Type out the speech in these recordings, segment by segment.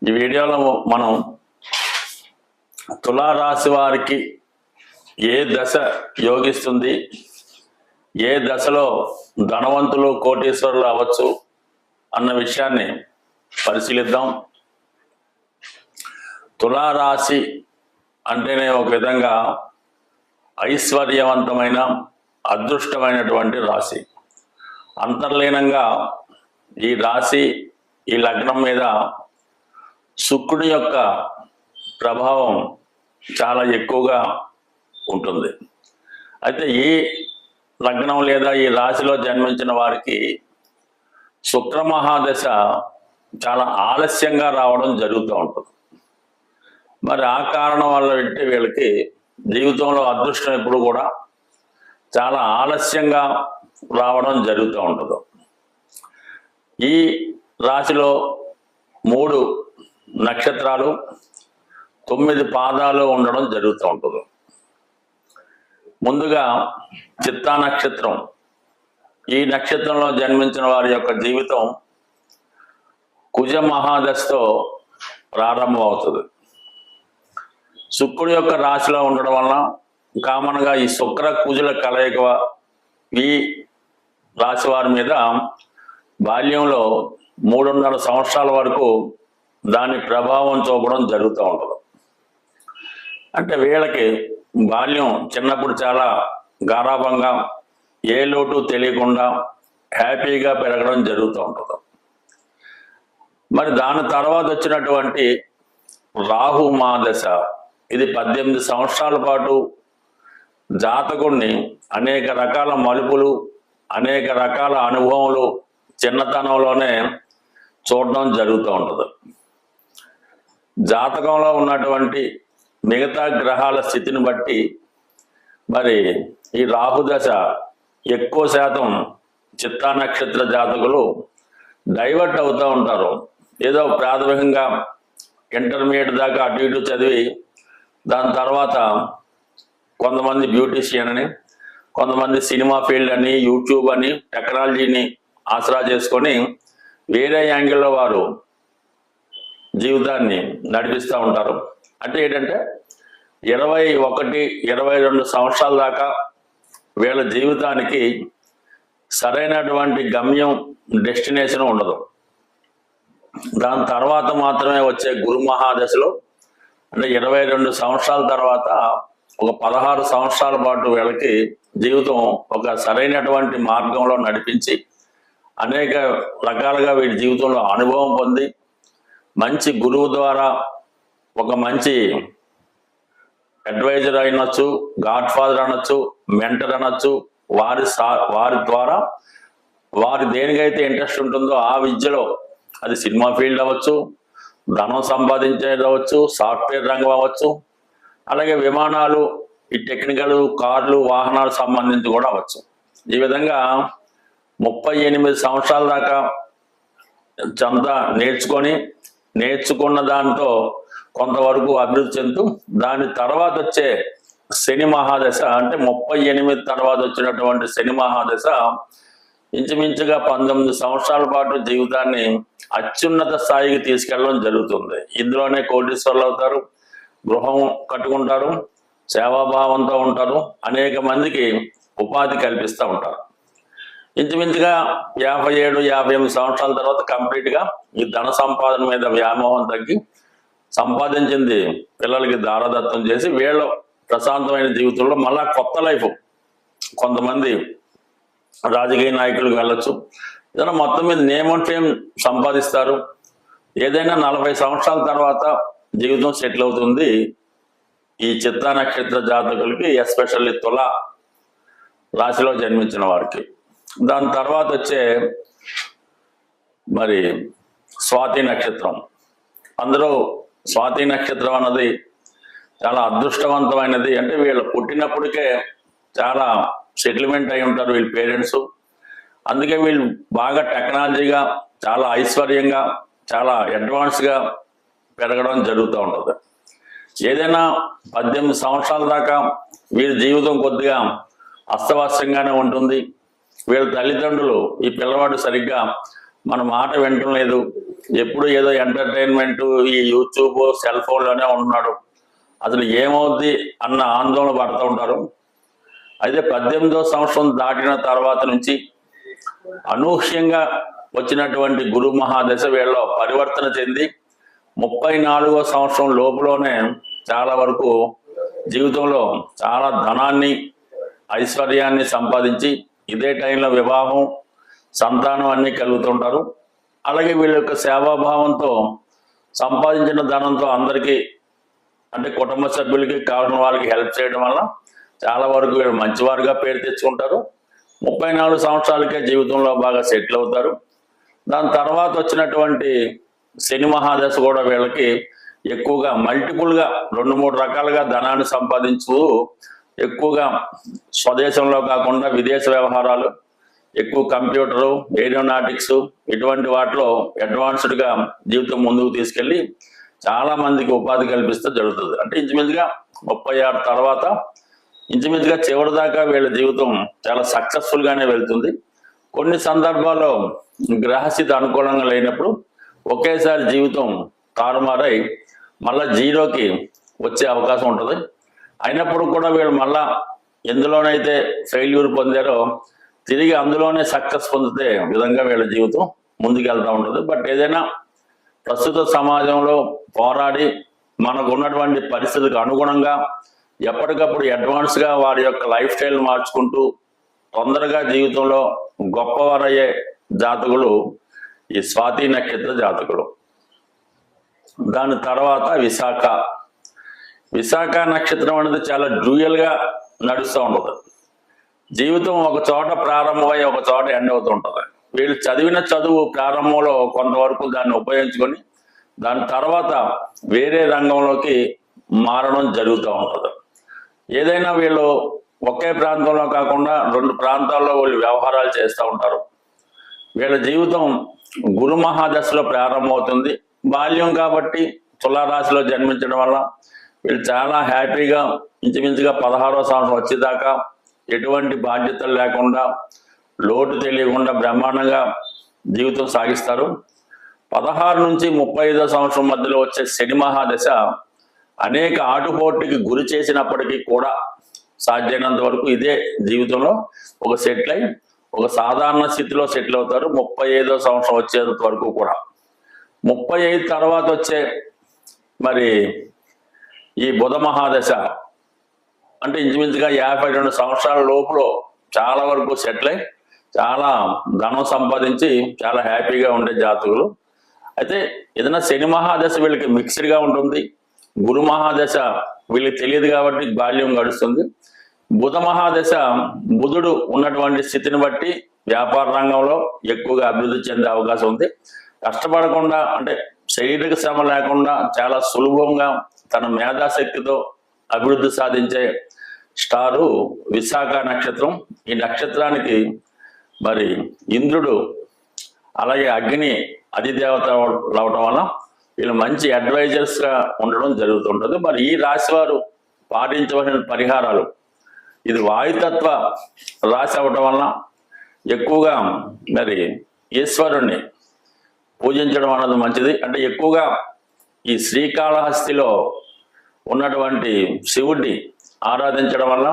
ఈ వీడియోలో మనం తులారాశి వారికి ఏ దశ యోగిస్తుంది, ఏ దశలో ధనవంతులు కోటీశ్వరులు అవ్వచ్చు అన్న విషయాన్ని పరిశీలిద్దాం. తులారాశి అంటేనే ఒక విధంగా ఐశ్వర్యవంతమైన అదృష్టమైనటువంటి రాశి. అంతర్లీనంగా ఈ రాశి ఈ లగ్నం మీద శుక్రుడి యొక్క ప్రభావం చాలా ఎక్కువగా ఉంటుంది. అయితే ఈ లగ్నం లేదా ఈ రాశిలో జన్మించిన వారికి శుక్ర మహాదశ చాలా ఆలస్యంగా రావడం జరుగుతూ ఉంటుంది. మరి ఆ కారణం వల్ల వీళ్ళకి జీవితంలో అదృష్టం ఎప్పుడు కూడా చాలా ఆలస్యంగా రావడం జరుగుతూ ఉంటుంది. ఈ రాశిలో 3 నక్షత్రాలు 9 పాదాలు ఉండడం జరుగుతూ ఉంటుంది. ముందుగా చిత్తా నక్షత్రం. ఈ నక్షత్రంలో జన్మించిన వారి యొక్క జీవితం కుజ మహాదశతో ప్రారంభం అవుతుంది. శుక్రుడి యొక్క రాశిలో ఉండడం వలన కామన్గా ఈ శుక్ర కుజుల కలయిక ఈ రాశి వారి మీద బాల్యంలో 3.5 సంవత్సరాల వరకు దాని ప్రభావం చూపడం జరుగుతూ ఉంటుంది. అంటే వీళ్ళకి బాల్యం చిన్నప్పుడు చాలా గారాభంగా ఏ లోటు తెలియకుండా హ్యాపీగా పెరగడం జరుగుతూ ఉంటుంది. మరి దాని తర్వాత వచ్చినటువంటి రాహు మహాదశ, ఇది 18 సంవత్సరాల పాటు జాతకుడిని అనేక రకాల మలుపులు, అనేక రకాల అనుభవములు చిన్నతనంలోనే చూడడం జరుగుతూ ఉంటుంది. జాతకంలో ఉన్నటువంటి మిగతా గ్రహాల స్థితిని బట్టి మరి ఈ రాహుదశ ఎక్కువ శాతం చిత్తా నక్షత్ర జాతకులు డైవర్ట్ అవుతూ ఉంటారు. ఏదో ప్రాథమికంగా ఇంటర్మీడియట్ దాకా అటు ఇటు చదివి దాని తర్వాత కొంతమంది బ్యూటీషియన్ అని, కొంతమంది సినిమా ఫీల్డ్ అని, యూట్యూబ్ అని, టెక్నాలజీని ఆసరా చేసుకొని వేరే యాంగిల్లో వారు జీవితాన్ని నడిపిస్తూ ఉంటారు. అంటే ఏంటంటే 21, 22 సంవత్సరాల దాకా వీళ్ళ జీవితానికి సరైనటువంటి గమ్యం, డెస్టినేషన్ ఉండదు. దాని తర్వాత మాత్రమే వచ్చే గురు మహాదశలో అంటే 22 సంవత్సరాల తర్వాత ఒక 16 సంవత్సరాల పాటు వీళ్ళకి జీవితం ఒక సరైనటువంటి మార్గంలో నడిపించి అనేక రకాలుగా వీడి జీవితంలో అనుభవం పొంది మంచి గురువు ద్వారా ఒక మంచి అడ్వైజర్ అనొచ్చు, గాడ్ ఫాదర్ అనొచ్చు, మెంటర్ అనొచ్చు, వారి ద్వారా వారి దేనికైతే ఇంట్రెస్ట్ ఉంటుందో ఆ విద్యలో, అది సినిమా ఫీల్డ్ అవ్వచ్చు, ధనం సంపాదించేది అవ్వచ్చు, సాఫ్ట్వేర్ రంగం అవ్వచ్చు, అలాగే విమానాలు, ఈ టెక్నికల్ కార్లు, వాహనాలు సంబంధించి కూడా అవ్వచ్చు. ఈ విధంగా 38 సంవత్సరాల దాకా చంతా నేర్చుకున్న దాంతో కొంతవరకు అభివృద్ధి చెందుతూ దాని తర్వాత వచ్చే శని మహాదశ అంటే 38 తర్వాత వచ్చినటువంటి శని మహాదశ ఇంచుమించుగా 19 సంవత్సరాల పాటు జీవితాన్ని అత్యున్నత స్థాయికి తీసుకెళ్ళడం జరుగుతుంది. ఇందులోనే కోటీశ్వరులు అవుతారు, గృహం కట్టుకుంటారు, సేవాభావంతో ఉంటారు, అనేక మందికి ఉపాధి కల్పిస్తూ ఉంటారు. ఇంచుమించుగా 57, 58 సంవత్సరాల తర్వాత కంప్లీట్గా ఈ ధన సంపాదన మీద వ్యామోహం తగ్గి సంపాదించింది పిల్లలకి దారదత్తం చేసి వీళ్ళ ప్రశాంతమైన జీవితంలో మళ్ళా కొత్త లైఫ్, కొంతమంది రాజకీయ నాయకులకు వెళ్ళొచ్చు, ఏదైనా మొత్తం మీద నేమ్ అండ్ ఫేమ్ సంపాదిస్తారు. ఏదైనా 40 సంవత్సరాల తర్వాత జీవితం సెటిల్ అవుతుంది ఈ చిత్తా నక్షత్ర జాతకులకి, ఎస్పెషల్లీ తుల రాశిలో జన్మించిన వారికి. దాని తర్వాత వచ్చే మరి స్వాతి నక్షత్రం. అందరూ స్వాతి నక్షత్రం అన్నది చాలా అదృష్టవంతమైనది. అంటే వీళ్ళు పుట్టినప్పటికే చాలా సెటిల్మెంట్ అయి ఉంటారు వీళ్ళ పేరెంట్స్. అందుకే వీళ్ళు బాగా టెక్నాలజీగా, చాలా ఐశ్వర్యంగా, చాలా అడ్వాన్స్గా పెరగడం జరుగుతూ ఉంటుంది. ఏదైనా 18 సంవత్సరాల దాకా వీళ్ళ జీవితం కొద్దిగా అస్తవ్యస్తంగానే ఉంటుంది. వీళ్ళ తల్లిదండ్రులు ఈ పిల్లవాడు సరిగ్గా మన మాట వినటం లేదు, ఎప్పుడు ఏదో ఎంటర్టైన్మెంట్ ఈ యూట్యూబ్ సెల్ ఫోన్లోనే ఉంటున్నాడు, అసలు ఏమవుద్ది అన్న ఆందోళన పడుతూ ఉంటారు. అయితే 18వ సంవత్సరం దాటిన తర్వాత నుంచి అనూహ్యంగా వచ్చినటువంటి గురు మహాదశ వీళ్ళలో పరివర్తన చెంది 34వ సంవత్సరం లోపులోనే చాలా వరకు జీవితంలో చాలా ధనాన్ని ఐశ్వర్యాన్ని సంపాదించి ఇదే టైంలో వివాహం సంతానం అన్ని కలుగుతుంటారు. అలాగే వీళ్ళ యొక్క సేవాభావంతో సంపాదించిన ధనంతో అందరికీ అంటే కుటుంబ సభ్యులకి కావాల్సిన వాళ్ళకి హెల్ప్ చేయడం వల్ల చాలా వరకు వీళ్ళు మంచివారుగా పేరు తెచ్చుకుంటారు. 34 సంవత్సరాలకే జీవితంలో బాగా సెటిల్ అవుతారు. దాని తర్వాత వచ్చినటువంటి శని మహాదశ కూడా వీళ్ళకి ఎక్కువగా మల్టిపుల్గా 2-3 రకాలుగా ధనాన్ని సంపాదించు ఎక్కువగా స్వదేశంలో కాకుండా విదేశ వ్యవహారాలు, ఎక్కువ కంప్యూటరు, ఏరోనాటిక్స్ ఇటువంటి వాటిలో అడ్వాన్స్డ్గా జీవితం ముందుకు తీసుకెళ్ళి చాలా మందికి ఉపాధి కల్పిస్తే జరుగుతుంది. అంటే ఇంచుమించుగా 36 తర్వాత ఇంచుమించుగా చివరి దాకా వీళ్ళ జీవితం చాలా సక్సెస్ఫుల్గానే వెళ్తుంది. కొన్ని సందర్భాల్లో గ్రహస్థితి అనుకూలంగా లేనప్పుడు ఒకేసారి జీవితం తారుమారై మళ్ళా జీరోకి వచ్చే అవకాశం ఉంటుంది. అయినప్పుడు కూడా వీళ్ళు మళ్ళా ఎందులోనైతే ఫెయిల్యూర్ పొందారో తిరిగి అందులోనే సక్సెస్ పొందితే విధంగా వీళ్ళ జీవితం ముందుకెళ్తూ ఉంటుంది. బట్ ఏదైనా ప్రస్తుత సమాజంలో పోరాడి మనకు ఉన్నటువంటి పరిస్థితికి అనుగుణంగా ఎప్పటికప్పుడు అడ్వాన్స్గా వారి యొక్క లైఫ్ స్టైల్ మార్చుకుంటూ తొందరగా జీవితంలో గొప్పవారయ్యే జాతకులు ఈ స్వాతి నక్షత్ర జాతకులు. దాని తర్వాత విశాఖ నక్షత్రం అనేది చాలా డ్యూయల్గా నడుస్తూ ఉంటుంది. జీవితం ఒక చోట ప్రారంభమై ఒక చోట ఎండ్ అవుతుంటుంది. వీళ్ళు చదివిన చదువు ప్రారంభంలో కొంతవరకు దాన్ని ఉపయోగించుకొని దాని తర్వాత వేరే రంగంలోకి మారడం జరుగుతూ ఉంటుంది. ఏదైనా వీళ్ళు ఒకే ప్రాంతంలో కాకుండా 2 ప్రాంతాల్లో వీళ్ళు వ్యవహారాలు చేస్తూ ఉంటారు. వీళ్ళ జీవితం గురు మహాదశలో ప్రారంభమవుతుంది. బాల్యం కాబట్టి తులారాశిలో జన్మించడం వల్ల వీళ్ళు చాలా హ్యాపీగా ఇంచుమించుగా 16వ సంవత్సరం వచ్చేదాకా ఎటువంటి బాధ్యతలు లేకుండా లోటు తెలియకుండా బ్రహ్మాండంగా జీవితం సాగిస్తారు. 16 నుంచి 35వ సంవత్సరం మధ్యలో వచ్చే శని మహాదశ అనేక ఆటుపోటుకి గురి చేసినప్పటికీ కూడా సాధ్యమైనంత వరకు ఇదే జీవితంలో ఒక సెటిల్ అయి ఒక సాధారణ స్థితిలో సెటిల్ అవుతారు. 35వ సంవత్సరం వచ్చేంత వరకు కూడా. 35 తర్వాత వచ్చే మరి ఈ బుధ మహాదశ అంటే ఇంచుమించుగా 52 సంవత్సరాల లోపులో చాలా వరకు సెటిల్ అయి చాలా ధనం సంపాదించి చాలా హ్యాపీగా ఉండే జాతకులు. అయితే ఏదైనా శని మహాదశ వీళ్ళకి మిక్స్డ్గా ఉంటుంది. గురు మహాదశ వీళ్ళకి తెలియదు కాబట్టి బాల్యం గడుస్తుంది. బుధ మహాదశ బుధుడు ఉన్నటువంటి స్థితిని బట్టి వ్యాపార రంగంలో ఎక్కువగా అభివృద్ధి చెందే అవకాశం ఉంది. కష్టపడకుండా అంటే శారీరక శ్రమ లేకుండా చాలా సులభంగా తన మేధాశక్తితో అభివృద్ధి సాధించే స్టారు విశాఖ నక్షత్రం. ఈ నక్షత్రానికి మరి ఇంద్రుడు అలాగే అగ్ని అధిదేవత అవడం వల్ల వీళ్ళు మంచి అడ్వైజర్స్గా ఉండడం జరుగుతుంటుంది. మరి ఈ రాశి వారు పాటించవలసిన పరిహారాలు, ఇది వాయుతత్వ రాశి అవడం వల్ల ఎక్కువగా మరి ఈశ్వరుణ్ణి పూజించడం అన్నది మంచిది. అంటే ఎక్కువగా ఈ శ్రీకాళహస్తిలో ఉన్నటువంటి శివుడిని ఆరాధించడం వల్ల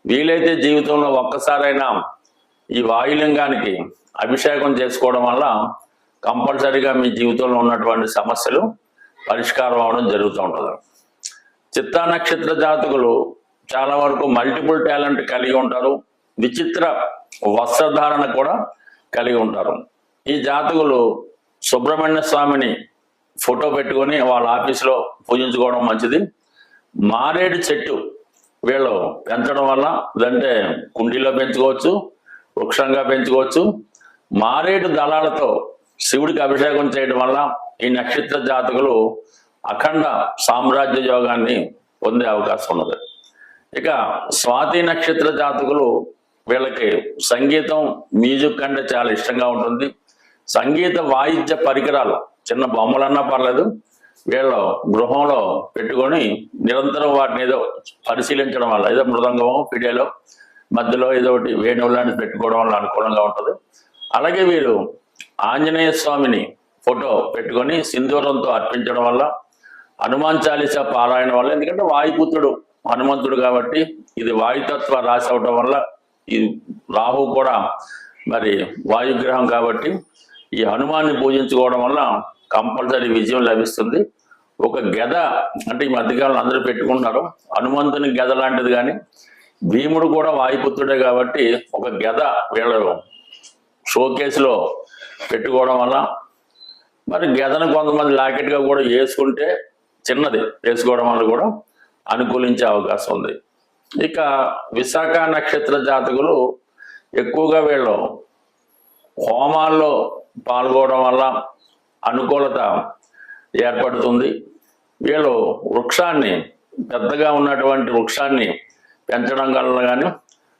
వీలైతే జీవితంలో ఒక్కసారైనా ఈ వాయులింగానికి అభిషేకం చేసుకోవడం వల్ల కంపల్సరీగా మీ జీవితంలో ఉన్నటువంటి సమస్యలు పరిష్కారం అవడం జరుగుతూ ఉంటుంది. చిత్తా నక్షత్ర జాతకులు చాలా వరకు మల్టిపుల్ టాలెంట్ కలిగి ఉంటారు. విచిత్ర వస్త్రధారణ కూడా కలిగి ఉంటారు. ఈ జాతకులు సుబ్రహ్మణ్య స్వామిని ఫోటో పెట్టుకొని వాళ్ళ ఆఫీసులో పూజించుకోవడం మంచిది. మారేడు చెట్టు వీళ్ళు పెంచడం వల్ల లేదంటే కుండీలో పెంచుకోవచ్చు, వృక్షంగా పెంచుకోవచ్చు. మారేడు దళాలతో శివుడికి అభిషేకం చేయడం వల్ల ఈ నక్షత్ర జాతకులు అఖండ సామ్రాజ్య యోగాన్ని పొందే అవకాశం ఉన్నది. ఇక స్వాతి నక్షత్ర జాతకులు వీళ్ళకి సంగీతం, మ్యూజిక్ అంటే చాలా ఇష్టంగా ఉంటుంది. సంగీత వాయిద్య పరికరాలు చిన్న బొమ్మలన్నా పర్లేదు వీళ్ళు గృహంలో పెట్టుకొని నిరంతరం వాటిని ఏదో పరిశీలించడం వల్ల ఏదో మృదంగమో పిడియలో మధ్యలో ఏదో ఒకటి వేణువు లాంటిది పెట్టుకోవడం వల్ల అనుకూలంగా ఉంటుంది. అలాగే వీరు ఆంజనేయ స్వామిని ఫోటో పెట్టుకొని సింధూరంతో అర్పించడం వల్ల, హనుమాన్ చాలీసా పారాయణ వల్ల, ఎందుకంటే వాయుపుత్రుడు హనుమంతుడు కాబట్టి ఇది వాయుతత్వ రాశి అవడం వల్ల, ఈ రాహు కూడా మరి వాయుగ్రహం కాబట్టి ఈ హనుమాన్ని పూజించుకోవడం వల్ల కంపల్సరీ విజయం లభిస్తుంది. ఒక గద అంటే ఈ మధ్యకాలంలో అందరూ పెట్టుకుంటున్నారు, హనుమంతుని గద లాంటిది. కానీ భీముడు కూడా వాయుపుత్రుడే కాబట్టి ఒక గద వీళ్ళు షోకేస్లో పెట్టుకోవడం వల్ల, మరి గదను కొంతమంది లాకెట్గా కూడా వేసుకుంటే చిన్నది వేసుకోవడం వల్ల కూడా అనుకూలించే అవకాశం ఉంది. ఇక విశాఖ నక్షత్ర జాతకులు ఎక్కువగా వీళ్ళు హోమాల్లో పాల్గొనడం వల్ల అనుకూలత ఏర్పడుతుంది. వీళ్ళు వృక్షాన్ని, పెద్దగా ఉన్నటువంటి వృక్షాన్ని పెంచడం వల్ల కానీ,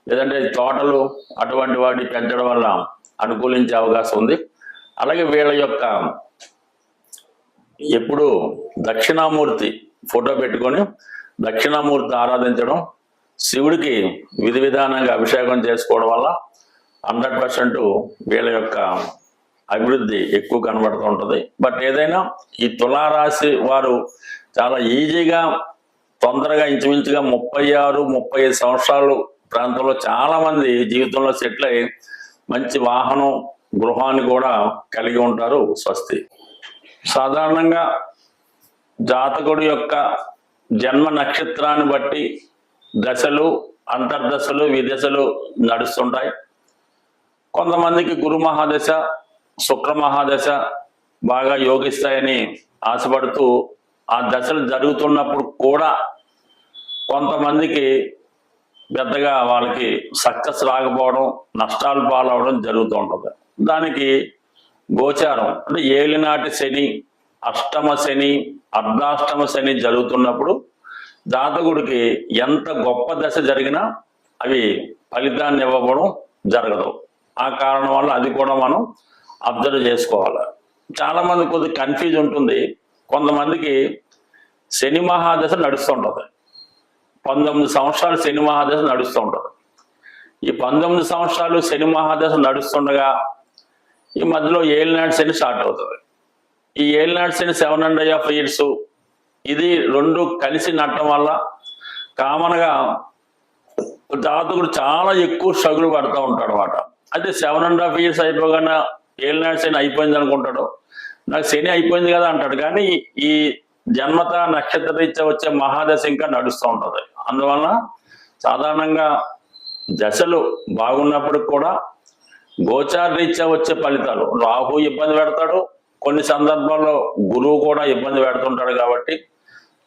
లేదంటే తోటలు అటువంటి వాటిని పెంచడం వల్ల అనుకూలించే అవకాశం ఉంది. అలాగే వీళ్ళ యొక్క ఎప్పుడు దక్షిణామూర్తి ఫోటో పెట్టుకొని దక్షిణామూర్తి ఆరాధించడం, శివుడికి విధి విధానంగా అభిషేకం చేసుకోవడం వల్ల 100% వీళ్ళ యొక్క అభివృద్ధి ఎక్కువ కనబడుతూ ఉంటుంది. బట్ ఏదైనా ఈ తులారాశి వారు చాలా ఈజీగా, తొందరగా, ఇంచుమించుగా 36-35 సంవత్సరాలు ప్రాంతంలో చాలా మంది జీవితంలో సెటిల్ అయ్యి మంచి వాహనం, గృహాన్ని కూడా కలిగి ఉంటారు. స్వస్తి. సాధారణంగా జాతకుడి యొక్క జన్మ నక్షత్రాన్ని బట్టి దశలు, అంతర్దశలు, విదశలు నడుస్తుంటాయి. కొంతమందికి గురు మహాదశ, శుక్ర మహాదశ బాగా యోగిస్తాయని ఆశపడుతూ ఆ దశలు జరుగుతున్నప్పుడు కూడా కొంతమందికి పెద్దగా వాళ్ళకి సక్సెస్ రాకపోవడం, నష్టాలు పాలవడం జరుగుతూ ఉంటుంది. దానికి గోచారం అంటే ఏలినాటి శని, అష్టమ శని, అర్ధాష్టమ శని జరుగుతున్నప్పుడు జాతకుడికి ఎంత గొప్ప దశ జరిగినా అవి ఫలితాన్ని ఇవ్వడం జరగదు. ఆ కారణం వల్ల అది కూడా మనం అబ్జర్వ్ చేసుకోవాలి. చాలా మంది కొద్దిగా కన్ఫ్యూజ్ ఉంటుంది. కొంతమందికి శని మహాదశ నడుస్తుంటుంది, 19 సంవత్సరాలు శని మహాదశ నడుస్తూ ఉంటుంది. ఈ 19 సంవత్సరాలు శని మహాదశ నడుస్తుండగా ఈ మధ్యలో ఏలినాటి శని స్టార్ట్ అవుతుంది. ఈ ఏలినాటి శని 7.5 years ఇది రెండు కలిసి నట్టడం వల్ల కామన్గా జాతకుడు చాలా ఎక్కువ స్ట్రగుల్ పడుతూ ఉంటాడు అన్నమాట. అయితే 7.5 years అయిపోగానే ఏలినాటి శని అయిపోయింది అనుకుంటాడు, నాకు శని అయిపోయింది కదా అంటాడు. కానీ ఈ జన్మత నక్షత్ర రీత్యా వచ్చే మహాదశ ఇంకా నడుస్తూ ఉంటుంది. అందువలన సాధారణంగా దశలు బాగున్నప్పుడు కూడా గోచార రీత్యా వచ్చే ఫలితాలు, రాహు ఇబ్బంది పెడతాడు, కొన్ని సందర్భాల్లో గురువు కూడా ఇబ్బంది పెడుతుంటాడు. కాబట్టి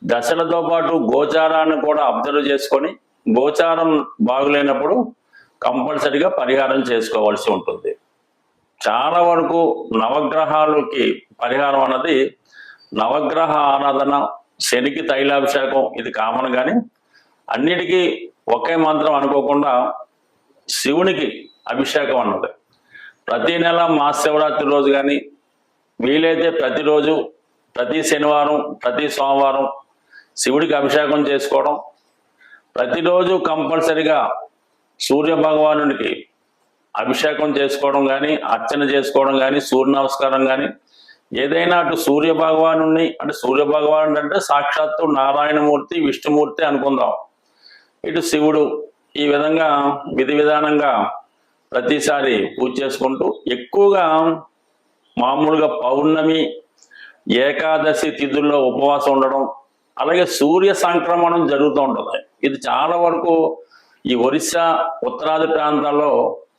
దశలతో పాటు గోచారాన్ని కూడా అబ్జర్వ్ చేసుకొని గోచారం బాగులేనప్పుడు కంపల్సరిగా పరిహారం చేసుకోవాల్సి ఉంటుంది. చాలా వరకు నవగ్రహాలకి పరిహారం అన్నది నవగ్రహ ఆరాధన, శనికి తైలాభిషేకం ఇది కామన్. కానీ అన్నిటికీ ఒకే మంత్రం అనుకోకుండా శివునికి అభిషేకం అన్నది ప్రతి నెల మహాశివరాత్రి రోజు కానీ, వీలైతే ప్రతిరోజు, ప్రతి శనివారం, ప్రతి సోమవారం శివుడికి అభిషేకం చేసుకోవడం, ప్రతిరోజు కంపల్సరిగా సూర్య భగవానుడికి అభిషేకం చేసుకోవడం కానీ, అర్చన చేసుకోవడం కానీ, సూర్య నమస్కారం కానీ ఏదైనా అటు సూర్య భగవాను అంటే సూర్య భగవానుడు అంటే సాక్షాత్తు నారాయణమూర్తి, విష్ణుమూర్తి అనుకుందాం, ఇటు శివుడు, ఈ విధంగా విధి విధానంగా ప్రతిసారి పూజ చేసుకుంటూ ఎక్కువగా మామూలుగా పౌర్ణమి, ఏకాదశి తిథుల్లో ఉపవాసం ఉండడం, అలాగే సూర్య సంక్రమణం జరుగుతూ ఉంటుంది. ఇది చాలా వరకు ఈ ఒరిస్సా, ఉత్తరాది ప్రాంతాల్లో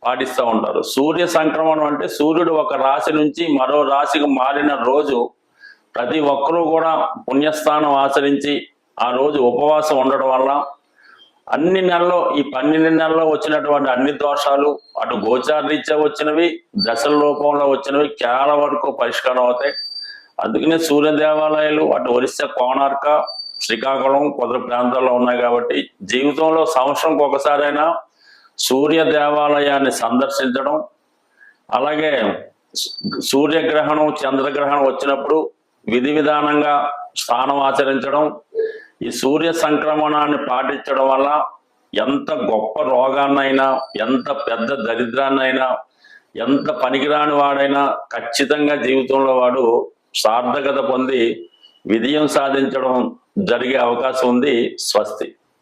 పాటిస్తూ ఉంటారు. సూర్య సంక్రమణం అంటే సూర్యుడు ఒక రాశి నుంచి మరో రాశికి మారిన రోజు ప్రతి ఒక్కరూ కూడా పుణ్యస్థానం ఆచరించి ఆ రోజు ఉపవాసం ఉండడం వల్ల అన్ని నెలలో, ఈ 12 నెలల్లో వచ్చినటువంటి అన్ని దోషాలు, అటు గోచార రీత్యా వచ్చినవి, దశల రూపంలో వచ్చినవి చాలా వరకు పరిష్కారం అవుతాయి. అందుకనే సూర్య దేవాలయాలు అటు ఒరిస్సా, కోణార్క, శ్రీకాకుళం కొందరు ప్రాంతాల్లో ఉన్నాయి. కాబట్టి జీవితంలో సంవత్సరంకి ఒకసారైనా సూర్య దేవాలయాన్ని సందర్శించడం, అలాగే సూర్యగ్రహణం, చంద్రగ్రహణం వచ్చినప్పుడు విధి విధానంగా స్నానం ఆచరించడం, ఈ సూర్య సంక్రమణాన్ని పాటించడం వల్ల ఎంత గొప్ప రోగాన్నైనా, ఎంత పెద్ద దరిద్రాన్నైనా, ఎంత పనికిరాని వాడైనా ఖచ్చితంగా జీవితంలో వాడు సార్థకత పొంది విజయం సాధించడం జరిగే అవకాశం ఉంది. స్వస్తి.